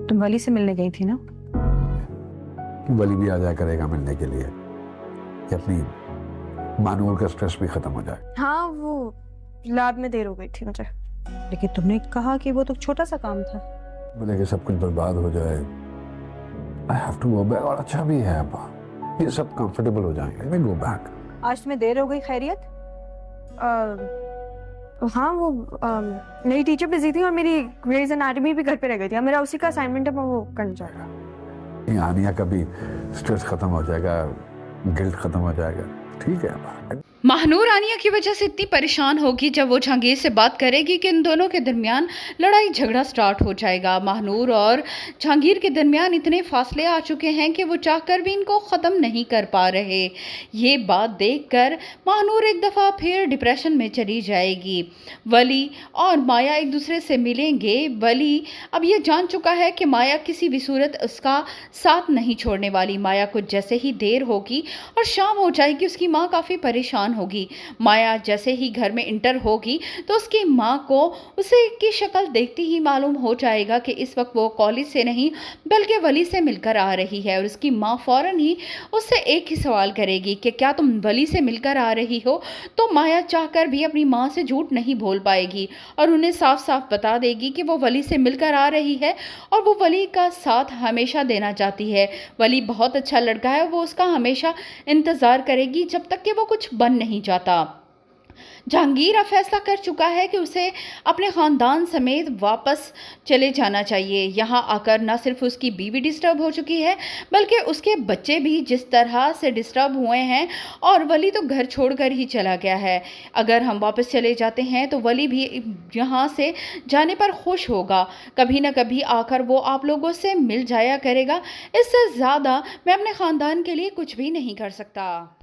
तुम वली से मिलने गई थी ना? वली भी आ जाया करेगा मिलने के लिए कि अपनी मानूर का स्ट्रेस भी खत्म हो जाए। हाँ, वो लैब में देर हो गई थी मुझे। लेकिन तुमने कहा कि वो तो छोटा सा काम था। बोले कि सब कुछ बर्बाद हो जाए, I have to go back. और अच्छा भी है, अब ये सब कंफर्टेबल हो जाएंगे, मैं गो बैक। आज तुम्हें देर हो गई खैरियत? हाँ, वो मेरी टीचर बिजी थी और मेरी ग्रेज एनाटॉमी भी घर पे रह गई थी। मेरा उसी का असाइनमेंट है, मैं वो करने जाऊंगा। आनिया का भी स्ट्रेस खत्म हो जाएगा, गिल्ट खत्म हो जाएगा। ठीक है। महानूर आनिया की वजह से इतनी परेशान होगी जब वो जहांगीर से बात करेगी कि इन दोनों के दरमियान लड़ाई झगड़ा स्टार्ट हो जाएगा। महानूर और जहांगीर के दरमियान इतने फासले आ चुके हैं कि वो चाहकर भी इनको ख़त्म नहीं कर पा रहे। ये बात देखकर महानूर एक दफ़ा फिर डिप्रेशन में चली जाएगी। वली और माया एक दूसरे से मिलेंगे। वली अब ये जान चुका है कि माया किसी भी सूरत उसका साथ नहीं छोड़ने वाली। माया को जैसे ही देर होगी और शाम हो जाएगी, उसकी माँ काफ़ी परेशान होगी। माया जैसे ही घर में इंटर होगी तो उसकी माँ को उसे की शक्ल देखते ही मालूम हो जाएगा कि इस वक्त वो कॉलेज से नहीं बल्कि वली से मिलकर आ रही है। और उसकी माँ फौरन ही उससे एक ही सवाल करेगी कि क्या तुम वली से मिलकर आ रही हो? तो माया चाहकर भी अपनी माँ से झूठ नहीं बोल पाएगी और उन्हें साफ साफ बता देगी कि वो वली से मिलकर आ रही है और वो वली का साथ हमेशा देना चाहती है। वली बहुत अच्छा लड़का है, वो उसका हमेशा इंतज़ार करेगी जब तक कि वो कुछ बन नहीं जाता। जहांगीर अब फैसला कर चुका है कि उसे अपने ख़ानदान समेत वापस चले जाना चाहिए। यहाँ आकर न सिर्फ उसकी बीवी डिस्टर्ब हो चुकी है बल्कि उसके बच्चे भी जिस तरह से डिस्टर्ब हुए हैं, और वली तो घर छोड़कर ही चला गया है। अगर हम वापस चले जाते हैं तो वली भी यहाँ से जाने पर खुश होगा। कभी न कभी आकर वो आप लोगों से मिल जाया करेगा। इससे ज़्यादा मैं अपने ख़ानदान के लिए कुछ भी नहीं कर सकता।